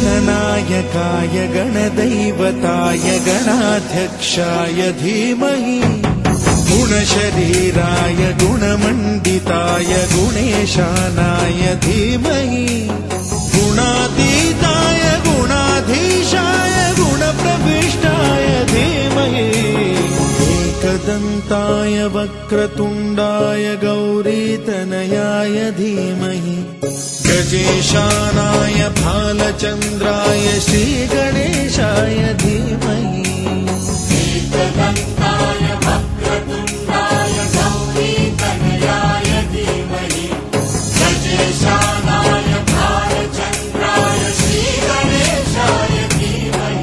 गणनायकाय गणदैवताय गणाध्यक्षाय धीमहि गुणशरीराय गुणमण्डिताय गुणेशानाय धीमहि गुणातीताय गुणाधीशाय गुणप्रविष्टाय धीमहि एकदन्ताय वक्रतुण्डाय गौरीतनयाय धीमहि गजेशानाय भालचन्द्राय श्रीगणेशाय धीमहि एकदन्ताय वक्रतुण्डाय गौरीतनयाय धीमहि गजेशानाय भालचन्द्राय श्रीगणेशाय धीमहि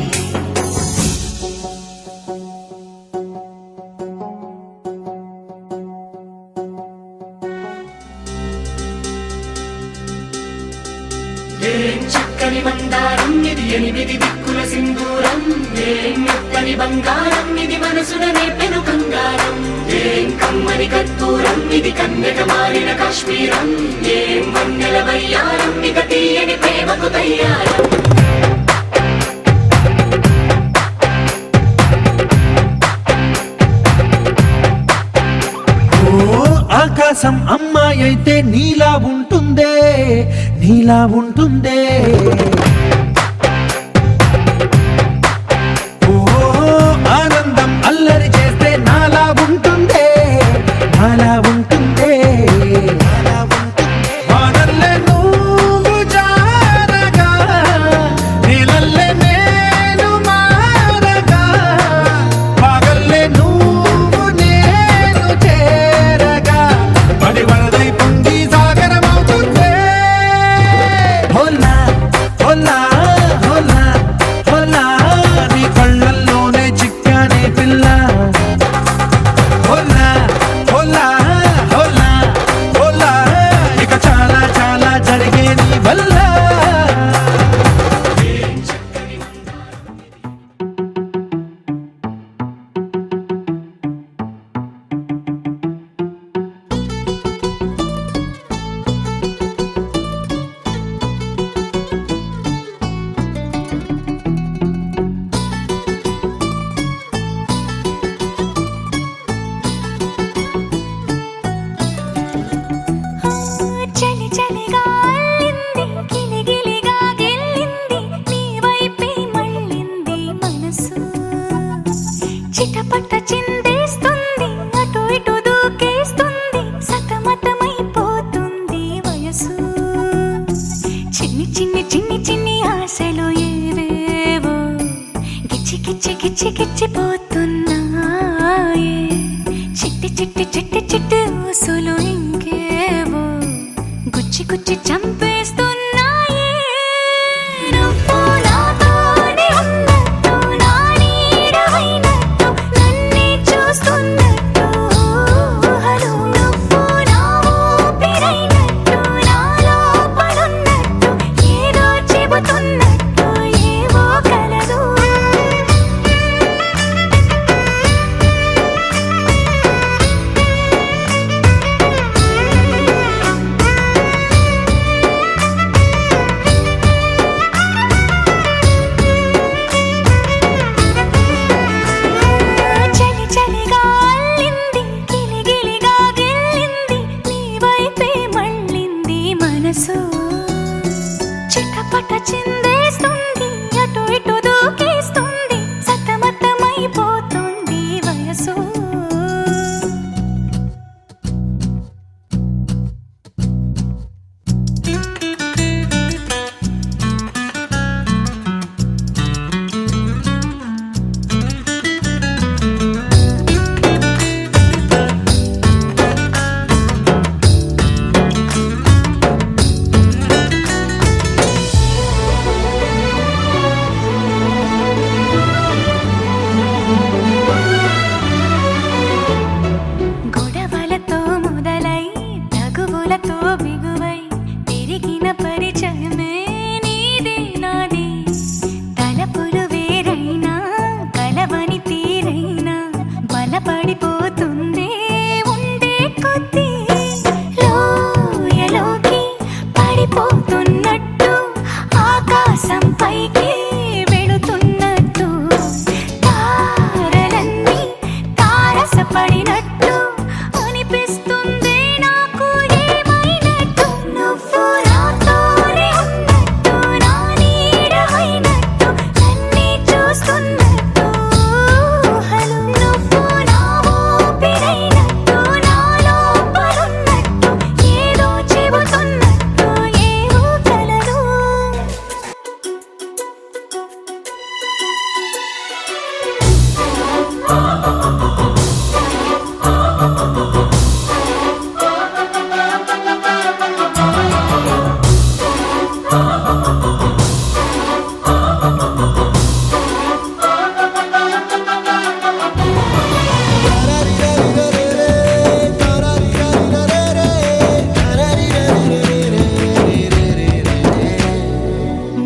చక్కని మందారం ఇది ఎనిమిది దిక్కుల సింధూరం ఏం మెత్తని బంగారం ఇది మనసున నేపెను కంగారం ఏం కమ్మని కర్పూరం ఇది కన్యక మారిన కాశ్మీరం ఏం వన్నెల వయ్యారం ఇక తీయని ప్రేమకు తయ్యారం ఆకాశం అమ్మాయి అయితే నీలా ఉంటుందే నీలా ఉంటుందే ఓ ఆనందం అల్లరి చేస్తే నాలా ఉంటుందే నాలా ఉంటుందే వానల్లే నువ్వు జారగా నీలల్లే నేను మారగా పగల్లే నువ్వు నేను చేరగా పడి వరదై పొంగి సాగరమవుతుందే హోలా హోలా హోలా హోలా నీ కళ్ళల్లోనే చిక్కానే పిల్ల హోలా హోలా హోలా హోలా ఇక చాలా చాలా జరిగే నీ వల్ల చలి చలిగా అల్లింది గిలిగిలిగా గెల్లింది నీ వైపే మళ్ళింది మనసు చిటపట చిందేస్తుంది అటు ఇటు దూకేస్తుంది సతమతమైపోతుంది వయసు చిన్ని చిన్ని చిన్ని చిన్ని ఆశలు ఏవేవో గిచ్చి గిచ్చి గిచ్చి గిచ్చిపోతున్నాయే చిట్టి చిట్టి చిట్టి చిట్టి ఊసులు ఇంకేవో గుచ్చి గుచ్చి చంపేస్తున్నాయే నువ్వు నాతోనే ఉన్నట్టు నా నీడవైనట్టు నన్నే చూస్తున్నట్టు ఊహలు నువ్వు నా ఊపిరైనట్టు నా లోపలున్నట్టు ఏదో చెబుతున్నట్టు ఏవో కలదు చలి చలిగా అల్లింది గిలిగిలిగా గెల్లింది నీ వైపే మళ్ళింది మనసు చిటపట చిందేస్తుంది అటు ఇటు దూకేస్తుంది సతమతమైపోతుంది వయసు పైకి వెళుతున్నట్టు తారలన్నీ తారసపడినట్టు అనిపిస్తుంది నాకు ఏమైనట్టు నువ్వు నాతోనే ఉన్నట్టు నా నీడ అయినట్టు నన్నే చూస్తున్నట్టు ఊహలు నువ్వు నా ఊపిరైనట్టు నాలో పరున్నట్టు ఏదో చెబుతున్నట్టు ఏవో కలలు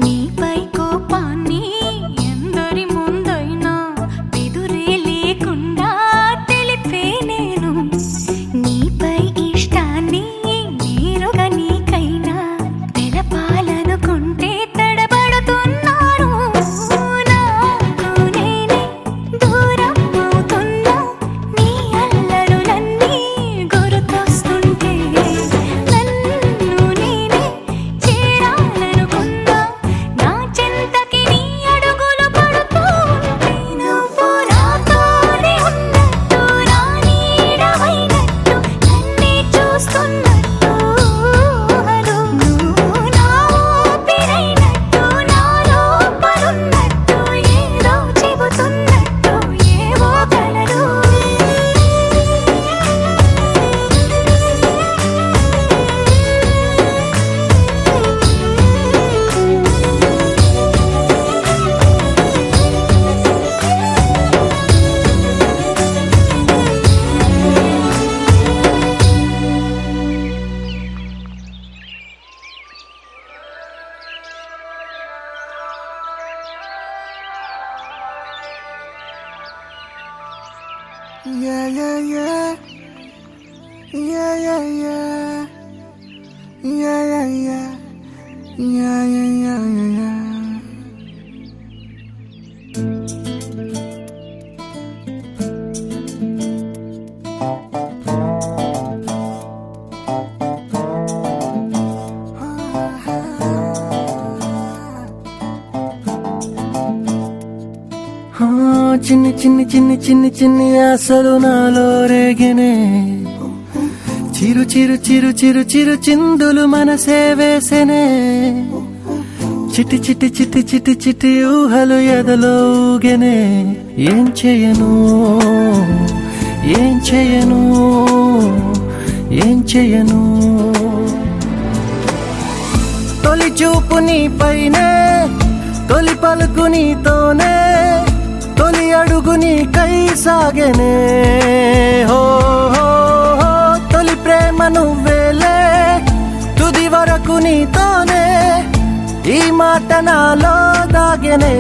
నీపై కోపాన్ని ఎందరి ముందైనా ఎదురే లేకుండా తెలిపే నేను నీపై ఇష్టాన్ని నేరుగా నీకైనా తెలపాలనుకుంటే తడబడుతున్నాను నాకు నేనే దూరం అవుతున్నా నీ అల్లరులన్నీ గుర్తొస్తుంటే నన్ను నేనే చేరాలనుకున్నా నా చెంతకి నీ అడుగులు పడుతూ ఉంటే నువ్వు నాతోనే ఉన్నట్టు నా నీడవైనట్టు నన్నే చూస్తున్నట్టు ఊహలు నువ్వు నా ఊపిరైనట్టు నాలో పరున్నట్టు ఏదో చెబుతున్నట్టు ఏవో కలలు Yeah, yeah, yeah. Yeah, yeah, yeah. Yeah, yeah, yeah. Yeah, yeah, yeah, yeah, yeah. చిన్ని చిన్ని చిన్ని చిన్ని చిన్ని ఆశలు నాలో రేగినే చిరు చిరు చిరు చిరు చిరు చిందులు మనసే వేసెనే చిటి చిటి చిటి చిటి చిటి ఊహలు ఎదలో ఊగెనే ఏం చేయను ఏం చేయను ఏం చేయను తొలి చూపు నీ పైనే తొలి పలుకు నీతోనే తొలి అడుగు నీకై సాగెనే హో హో హో తొలి ప్రేమ నువ్వేలే తుది వరకు నీతోనే ఈ మాట నాలో దాగెనే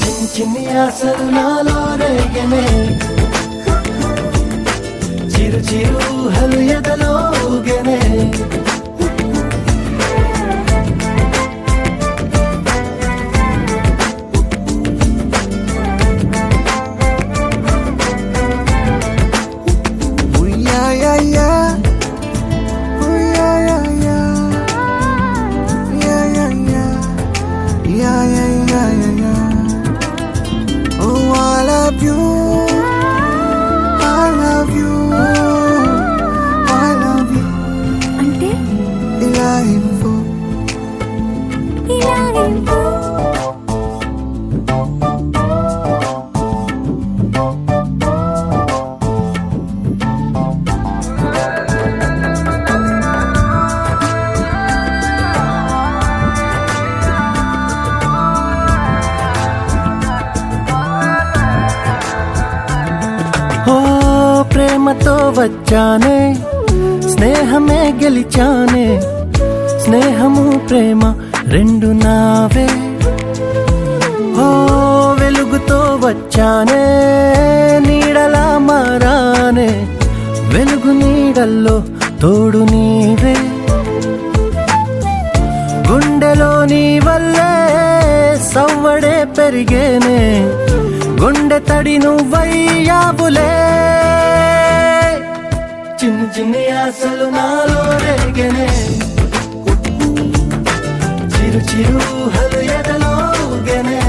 చిన్ని చిన్ని ఆశలు నాలో రేగెనే చిరు చిరు ఊహలు ఎదలో ఊగెనే అంటే ప్రేమతో వచ్చానే స్నేహమే గెలిచానే స్నేహము ప్రేమ రెండు నావే ఓ వెలుగుతో వచ్చానే నీడలా మారానే వెలుగు నీడల్లో తోడు నీవే గుండెలో నీ వల్లే సవ్వడే పెరిగేనే, గుండె తడి నువ్వయ్యావులే. చిన్ని చిన్ని ఆశలు నాలో రేగనే, చిరు చిరు ఊహలు ఎదలో ఊగెనే.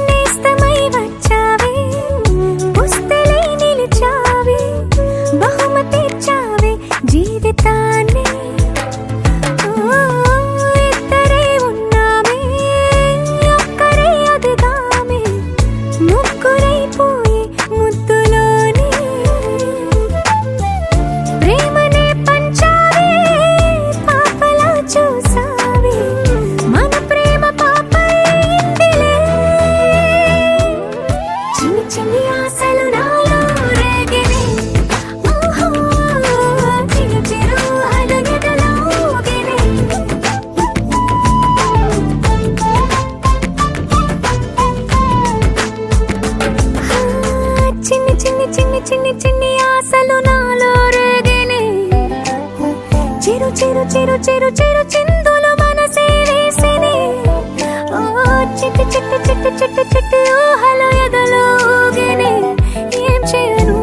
నేస్తమై వచ్చావే, పుస్తలై నిలిచావే, బహుమతిచ్చావే జీవితాన్ని. ఇద్దరే ఉన్నామే, ఒక్కరే అదుగామే, ముగ్గురైపోయి ముద్దులోనే. ప్రేమనే పంచావే, పాపలా చూసావే, మన ప్రేమ పాపైందిలే. చిన్ని చిన్ని ఆశలు నాలో రేగినే, ఓహో, చిరు చిరు ఊహలు ఎదలో ఊగినే. చిన్ని చిన్ని చిన్ని చిన్ని చిన్ని ఆశలు నాలో రేగినే, చిరు చిరు చిరు చిరు చిరు చిందులు మనసే వేసినే. ఓ చిట్టి చిట్టి చిట్టి చిట్టి చిట్టి ఊహలు ఎదలో ఊగినే. ఏం చేయను,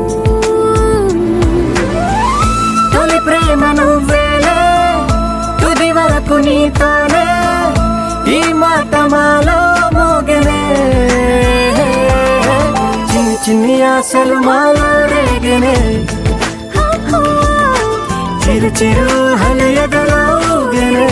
తొలి ప్రేమ నువ్వేలే, తుది వరకు నీతోనే, ఈ మాట మాలో మోగనే. చిన్ని చిన్ని ఆశలు మాలో రేగనే, చిరు చిరు ఊహలు ఎదలో ఊగెనే.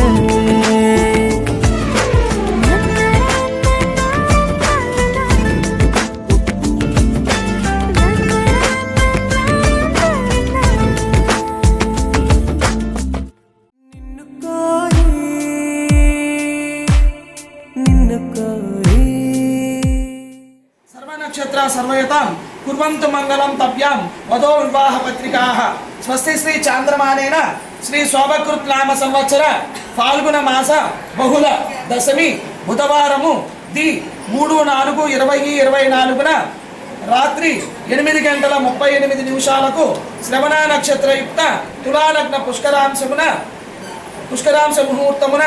సర్వనక్షత్ర సర్వయతాం కుర్వంతు మంగళం తప్యాం వదో వివాహ పత్రికాః. స్వస్తి శ్రీ చాంద్రమానేన శ్రీ శోభకృత్ నామ సంవత్సర ఫాల్గుణ మాస బహుళ దశమి బుధవారము ది 3/4/2024 రాత్రి 8:38 శ్రవణ నక్షత్రయుక్త తులాలగ్న పుష్కరాంశ ముహూర్తమున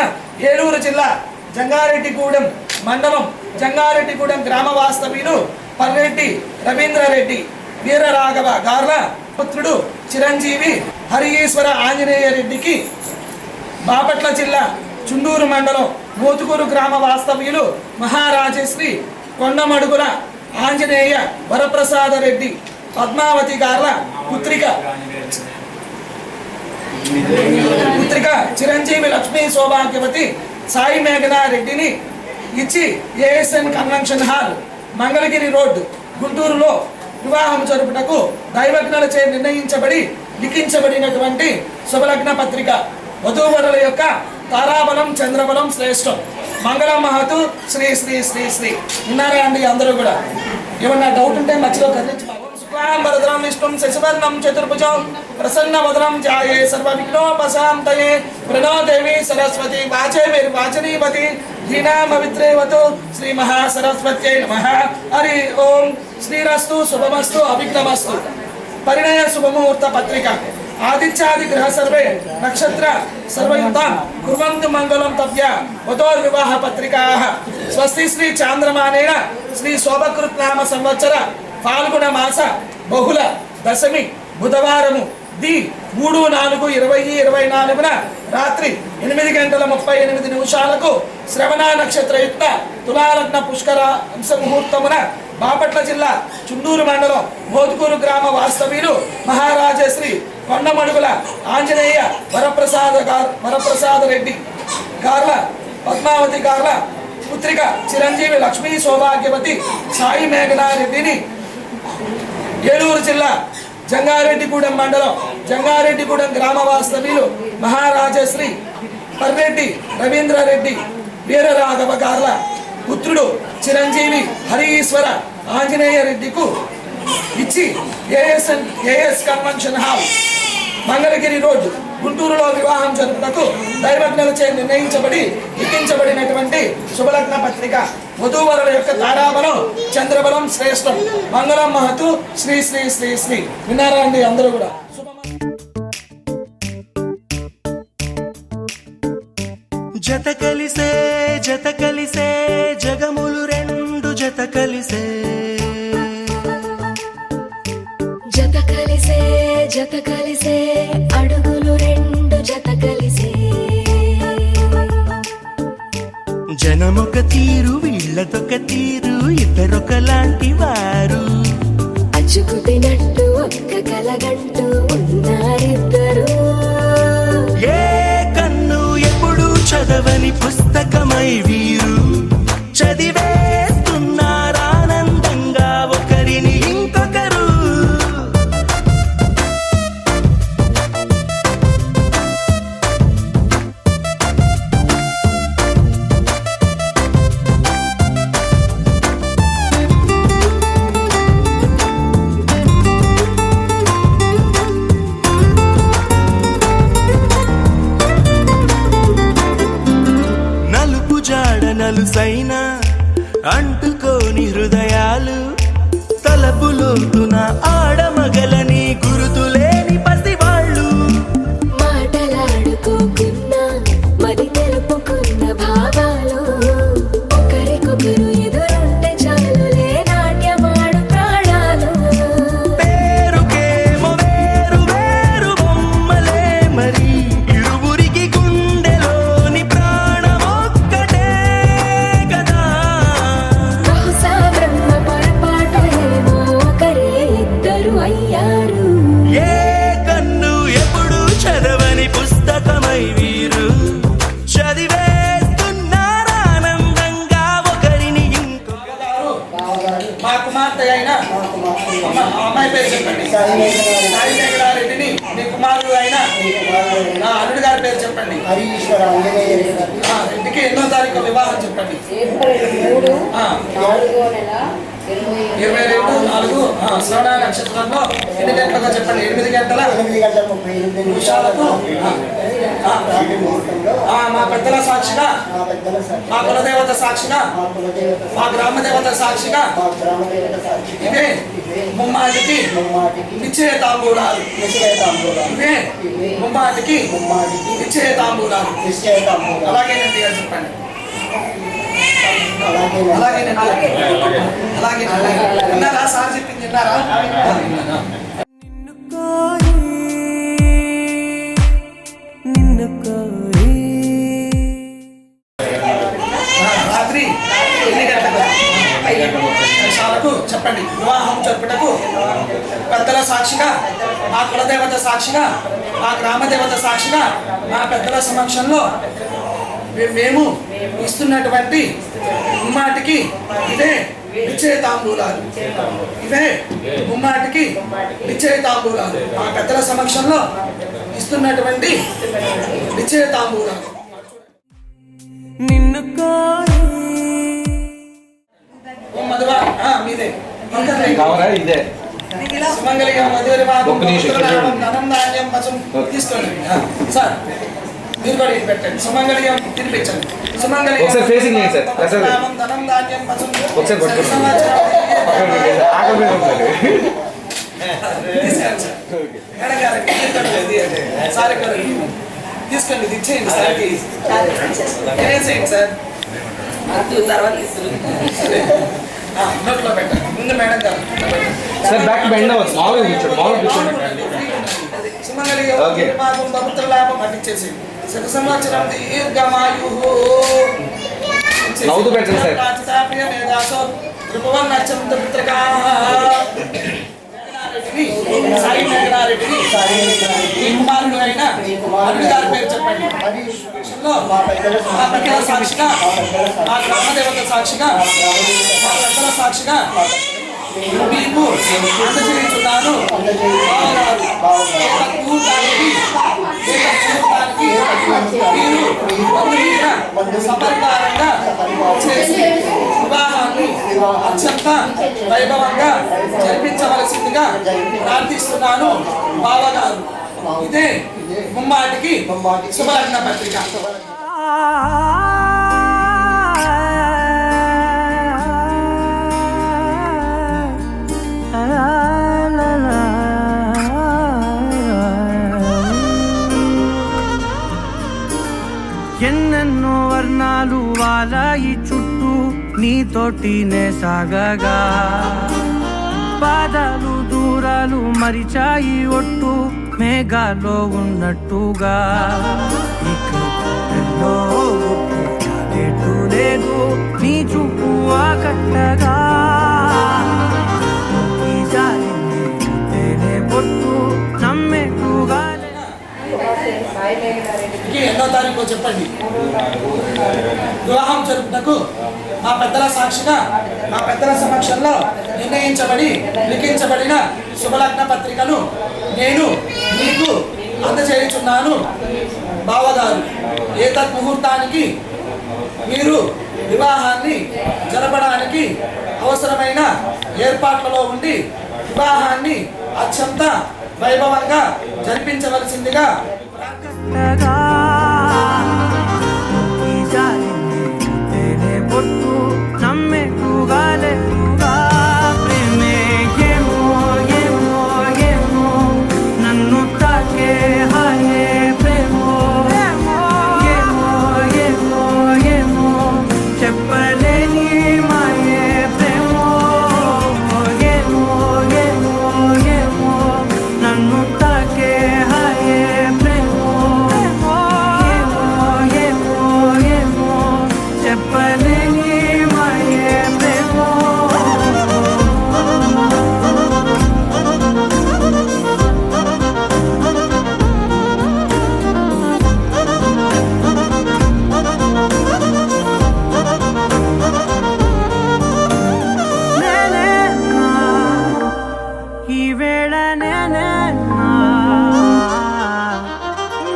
ఏలూరు జిల్లా జంగారెడ్డిగూడెం మండలం జంగారెడ్డిగూడెం గ్రామ వాస్తవ్యులు పర్రెడ్డి రవీంద్రారెడ్డి వీరరాఘవ గార్ల పుత్రుడు చిరంజీవి హరియేశ్వర ఆంజనేయ రెడ్డికి బాపట్ల జిల్లా చుండూరు మండలం మోతుకూరు గ్రామ వాస్తవ్యులు మహారాజశ్రీ కొండమడుగుల ఆంజనేయ వరప్రసాద రెడ్డి పద్మావతి గార్ల పుత్రిక చిరంజీవి లక్ష్మీ సౌభాగ్యవతి సాయి మేఘనా రెడ్డిని ఇచ్చి ASN convention hall Mangalagiri road గుంటూరులో వివాహం జరుపుటకు దైవజ్ఞులచే నిర్ణయించబడి లిఖించబడినటువంటి శుభలగ్న పత్రిక. వధూవరుల యొక్క తారాబలం చంద్రబలం శ్రేష్టం. మంగళ మహతు శ్రీ శ్రీ శ్రీ శ్రీ. విన్నారా అండి అందరూ కూడా? ఏమన్నా డౌట్ ఉంటే మధ్యలో కదిలించి శుక్లాం వరదరం విష్ణుం శశివర్ణం చతుర్భుజం ప్రసన్నవదనం ధ్యాయే సర్వవిఘ్నోపశాంతయే. ప్రణో దేవి సరస్వతి వాచే వాచనీపతి ధీనామవిత్రేవతు శ్రీ మహాసరస్వత్యై నమః. హరి ఓం. శ్రీరస్తు శుభమస్తు అవిఘ్నమస్తు. పరిణయ శుభముహూర్త పత్రిక. ఆదిత్యాది గ్రహ సర్వే నక్షత్ర సర్వయుతాం కుర్వంతు మంగళం తవ్య వధోర్వివాహ పత్రికాః. స్వస్తి శ్రీ చాంద్రమానేన శ్రీ శోభకృత్ నామ సంవత్సర ఫాల్గుణ మాస బహుళ దశమి బుధవారము ది 3/4/2024 రాత్రి 8:38 శ్రవణ నక్షత్రయుక్త తులాలగ్న పుష్కరాంశ ముహూర్తమున బాపట్ల జిల్లా చుండూరు మండలం మోతుకూరు గ్రామ వాస్తవ్యులు మహారాజశ్రీ కొండమడుగుల ఆంజనేయ వరప్రసాద రెడ్డి గార్ల పద్మావతి గార్ల పుత్రిక చిరంజీవి లక్ష్మీ సౌభాగ్యవతి సాయి మేఘనా రెడ్డిని ఏలూరు జిల్లా జంగారెడ్డిగూడెం మండలం జంగారెడ్డిగూడెం గ్రామ వాస్తవ్యులు మహారాజశ్రీ పర్రెడ్డి రవీంద్రారెడ్డి వీరరాఘవ గార్ల పుత్రుడు చిరంజీవి హరీశ్వర ఆంజనేయ రెడ్డికు ఇచ్చి A S convention hall Mangalagiri road గుంటూరులో వివాహం జరుపుటకు దైవజ్ఞులచే నిర్ణయించబడి లిఖించబడినటువంటి శుభలగ్న పత్రిక. వధూవరుల యొక్క తారాబలం చంద్రబలం శ్రేష్టం. మంగళం మహతు శ్రీ శ్రీ శ్రీ శ్రీ. విన్నారా అండి అందరూ కూడా? జత కలిసే జగములు రెండు జత కలిసే జత కలిసే అడుగులు రెండు జత కలిసే జనమొక తీరు వీళ్ళదొక తీరు ఇద్దరొకలాంటి వారు అచ్చుకు తినట్టు ఒక్క కలగంటూ ఉన్నారిద్దరు ఏ కన్ను ఎప్పుడు చదవని పుస్తకమై వీరు చదివేస్తున్నారానందంగా ఒకరిని ఇంకొకరు. నలుసైన అంటుకోని హృదయాలు తలపులోతున ఆడమగలని గురుతులేని పసివాళ్ళు మాటలాడుకోకున్నా మరి తెలుపుకున్న భావాలు ఒకరికొకరు ఎదురుంటే చాలులే నాట్యమాడు ప్రాణాలు. పేరుకేమో వేరు వేరు బొమ్మలే మరి ఇరువురికి గుండెలోని ప్రాణమొక్కటే కదా. బహుశా బ్రహ్మ పొరపాటు ఏమో ఒకరే ఇద్దరు అయ్యారు. ఏ కన్ను ఎప్పుడు చదవని పుస్తకమై వీరు చదివేస్తున్నారానందంగా ఒకరిని ఇంకొకరు. మా కుమార్తె అయిన అమ్మాయి పేరు చెప్పండి. సాయి మేఘనారెడ్డిని మీ కుమారుడు అయిన నా అల్లుడి గారి పేరు చెప్పండి. హరీశ్వర ఆంజనేయ రెడ్డి రెడ్డికి ఎన్నో తారీఖు వివాహం చెప్పండి. ఏప్రిల్ 3, 4వ నెల 22/4 శ్రవణ నక్షత్రంలో ఎన్ని గంటలకు చెప్పండి. 8 గంటల 8:38 నిమిషాలకు రాత్రి ముహూర్తంలో మా పెద్దల సాక్షిగా మా పెద్దల సాక్షి, మా కులదేవత సాక్షిగా మా కులదేవత మా గ్రామ దేవత సాక్షిగా మా గ్రామదేవత సాక్షి ఇవే ముమ్మాటికి ముమ్మాటికి నిశ్చయ తాంబూలాలు. నిశ్చయితాంబూలాలు ఇవే ముమ్మాటికి ముమ్మాటికి నిశ్చయ తాంబూలాలు. నిశ్చయితాంబూలాలు అలాగేనండి అని చెప్పండి. అలాగే అలాగేనండి అలాగేనండి. విన్నారా? సార్ చెప్పింది విన్నారా? రాత్రి ఎన్ని గంటలకు? 5 నిమిషాలకు చెప్పండి. వివాహం జరుపుటకు పెద్దల సాక్షిగా మా కులదేవత సాక్షిగా మా గ్రామ దేవత సాక్షిగా మా పెద్దల సమక్షంలో మేము ఇస్తున్నటువంటి ముమ్మాటికి ఇదే నిశ్చయ తాంబూలాలు. ఇవే ముమ్మాటికి నిశ్చయ తాంబూలాలు. మా పెద్దల సమక్షంలో ఇస్తున్నటువంటి నిశ్చయ తాంబూలాలు. నిన్ను ఓం మధువా మీదే కావరా ఇదే సుమంగళిగా మధురి ఒక్క నిమిషం. ధనం ధాన్యం పశం తీసుకోండి. సార్ మీరు కూడా ఇది పెట్టండి. సుమంగళిగా తినిపించండి. సుమంగళిగా ఒకసారి ఫేసింగ్ చేయండి సార్. ప్రసాద్ గారు. ధనం ధాన్యం పశం ఒకసారి పట్టుకోండి. ఆకలి మీద ఉంటుంది. తీసుకెళ్ళండి సార్. మేడం గారు సార్ ఇక్కడ తీసుకోండి. ఇది ఇచ్చేయండి సార్కి. చేయండి సార్. సరే నోట్లో పెట్టండి. ముందు మేడం గారు సార్ బ్యాక్ బెండ్ అవ్వచ్చు. మామూలుగా కూర్చోండి. మామూలుగా కూర్చోండి. సుమంగళిగా ఓకే. మాకు పవిత్ర లాభం పట్టించేసి శత సంవత్సరం దీర్ఘమాయు నవ్వుతూ పెట్టండి సార్. సాయి మేఘనారెడ్డిని మీ కుమారుడు అయిన అల్లుడి గారి పేరు చెప్పండి. మా పెద్దల మా పెద్దల సాక్షిగా మా గ్రామ దేవత సాక్షిగా మా పెద్దల సాక్షిగా మీకు అందజేయుచున్నాను మీరు సపరికారంగా చేసి వివాహాన్ని అత్యంత వైభవంగా జరిపించవలసిందిగా ప్రార్థిస్తున్నాను బావగారు. ఇదే ముమ్మాటికి శుభలగ్న పత్రిక. ఎన్నెన్నో వర్ణాలు వాలాయి చుట్టూ నీతోటినే సాగగా, పాదాలు దూరాలు మరిచాయి ఒట్టు మేఘాలో ఉన్నట్టుగా. ఇక ఎన్నో గుర్తు లేదు నీ చూపు ఆకట్టగా, ఈ జాలిని తేనె పొట్టు నమ్మేట్టుగా. ఎన్నో తారీఖు చెప్పండి. వివాహం జరుపుటకు మా పెద్దల సాక్షిగా మా పెద్దల సమక్షంలో నిర్ణయించబడి లిఖించబడిన శుభలగ్న పత్రికను నేను మీకు అందజేయుచున్నాను బావగారు. ఏతత్ ముహూర్తానికి మీరు వివాహాన్ని జరపడానికి అవసరమైన ఏర్పాట్లలో ఉండి వివాహాన్ని అత్యంత వైభవంగా జరిపించవలసిందిగా పొట్టు నమ్మేట్టుగా లేటుగా. ప్రేమే ఏమో ఏమో ఏమో నన్ను తాకే హాయే ప్రేమో ఏమో ఏమో ఏమో చెప్పలేని మాయే ప్రేమో ఏమో ఏమో ఏమో నన్ను తాకే హాయే ప్రేమో ఏమో ఏమో ఏమో చెప్పలేని మాయే ప్రేమో. నేనేనా ఈ వేళ నేనేనా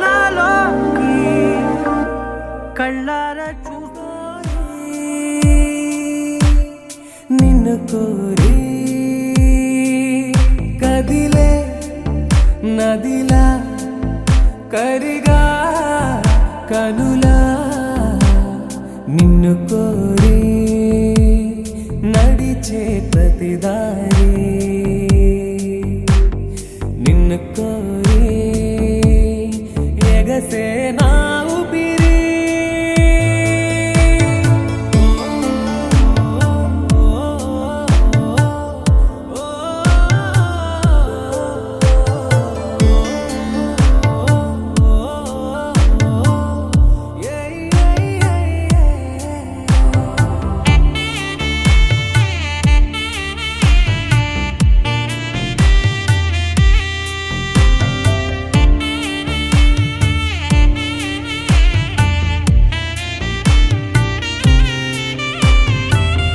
నాలోకి కళ్ళారా చూస్తోంది నిన్ను కోరి కదిలే నదిలా కరిగా కనులా నిన్ను కోరి నడిచే ప్రతిదారి నిన్ను కోరి ఎగసే నా ఊపిరి.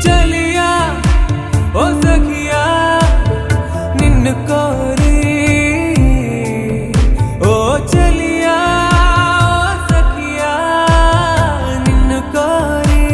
చలియా ఓ సఖియా నిన్ను కోరి ఓ చలియా ఓ సఖియా నిన్ను కోరి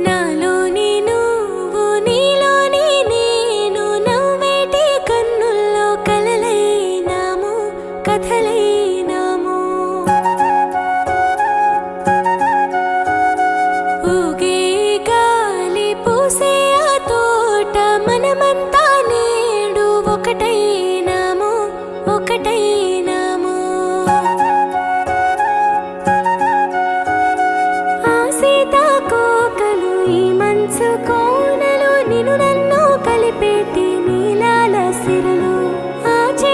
నాలోని నువ్వు నీలోని నేను నవ్వేటి కన్నుల్లో కలలైనాము కథలైనాము. ఊగే గాలి పూసే ఆ తోట మనమంతా నేడు ఒకటైనాము ఒకటైనాము. ఆ సీతాకోకలు ఈ మంచు కోనలు నిన్ను నన్ను కలిపేటి నీలాల సిరలు ఆ చే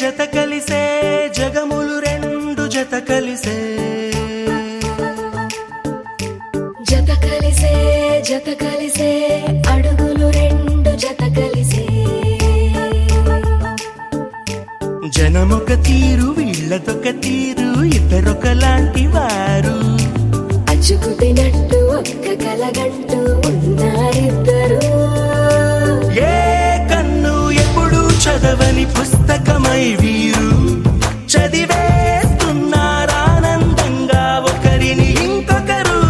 జత కలిసే జగములు రెండు జత కలిసే జత కలిసే జత కలిసే అడుగులు రెండు జత కలిసే జనమొక తీరు వీళ్ళదొక తీరు ఇద్దరొకలాంటి వారు అచ్చుకుతినట్టు ఒక్క కలగంటూ ఉన్నారిద్దరు ఏ కన్ను ఎప్పుడు చదవని పుస్తకమై వీరు చదివేస్తున్నారానందంగా ఒకరిని ఇంకొకరు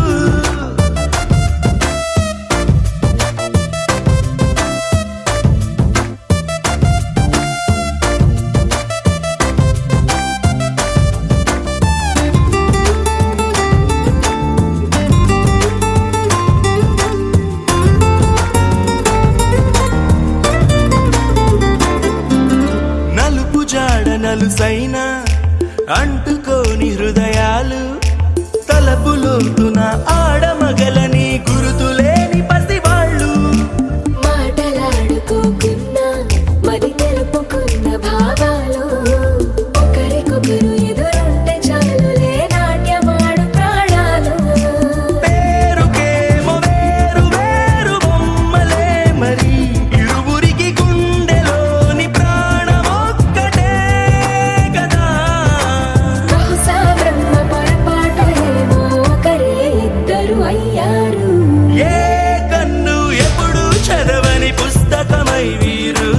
నలుపు జాడ నలుసైన అంటుకోని హృదయాలు తలపులోతున ఆడమగలని గురుతులేని పసివాళ్ళు మాటలాడుకోకున్నా మరి తెలుపుకున్న భావాలు ఒకరికొకరు ఎదురుంటే చాలులే నాట్యమాడు ప్రాణాలు పేరుకేమో వేరు వేరు బొమ్మలే మరి ఇరువురికి గుండెలోని ప్రాణమొక్కటే కదా బహుశా బ్రహ్మ పొరపాటు ఏమో ఒకరే ఇద్దరు అయ్యారు ఏ కన్ను ఎప్పుడు చదవని పుస్తకమై వీరు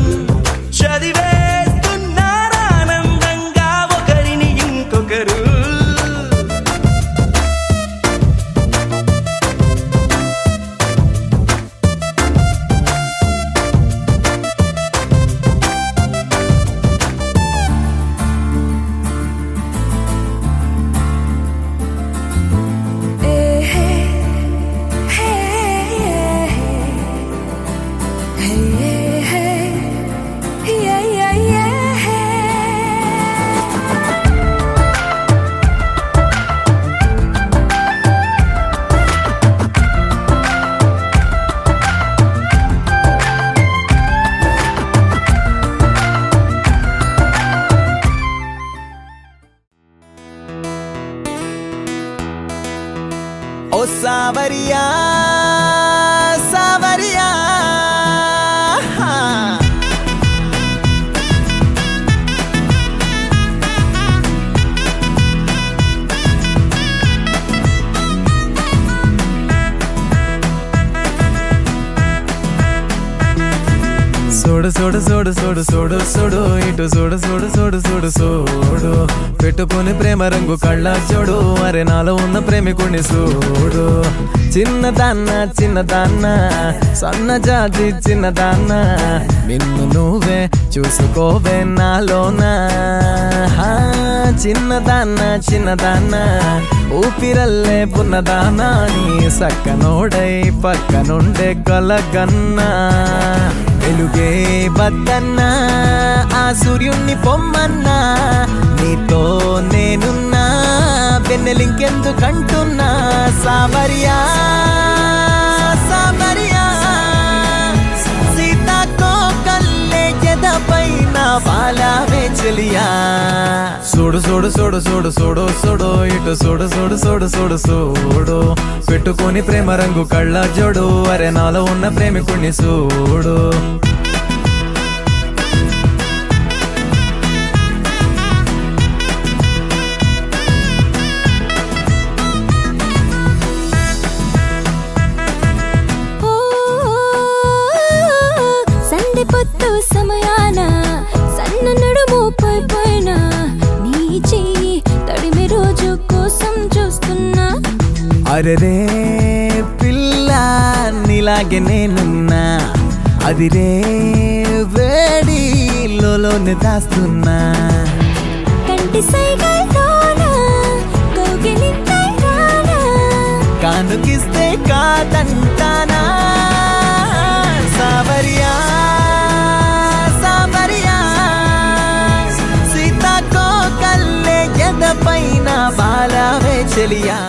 చదివేస్తున్నారానందంగా ఒకరిని ఇంకొకరు ఓ సావరియా సావరియా సోడు సోడు సోడు సోడు సోడు సోడు ఇటు సోడు సోడు సోడు సోడు సోడు పెట్టుకుని ప్రేమ రంగు కళ్ళ చూడు అరే నాలో ఉన్న ప్రేమికుని చూడు చిన్నదాన్న చిన్నదాన్న సన్న జాతి చిన్నదాన్న నిన్ను నువ్వే చూసుకోవే నాలోనా చిన్నదాన్న చిన్నదాన్న ఊపిరల్లే పున్నదానా నీ సక్కనోడై పక్కనుండే కలగన్నా వెలుగే బద్దన్నా ఆ సూర్యుణ్ణి పొమ్మన్నా నీతో నేనున్నా వెన్నెలింకెందుకంటున్నా సావరియా సావరియా సీతాకోకల్లే ఎదపైన బాలావే చెలియా సోడు సోడు సోడు సోడు సోడు సోడు ఇటు సోడు సోడు సోడు సోడు సోడు పెట్టుకొని ప్రేమ రంగు కళ్ళ జోడు అరే నాలో ఉన్న ప్రేమికుణ్ణి చూడు సంధి పొత్తు సమయాన సన్న నడుము పైన నీ చెయ్యి తడిమి రోజు కోసం చూస్తున్నా అరెరే పిల్ల నీలాగే నేనున్నా అది రే వేడి లోలోనే దాస్తున్నా కంటి సైగల్లోన కౌగిలింతై రానా కానుకిస్తే కాదంటానా సావరియా సావరియా సీతాకోకల్లే ఎదపైన బాలావే చెలియా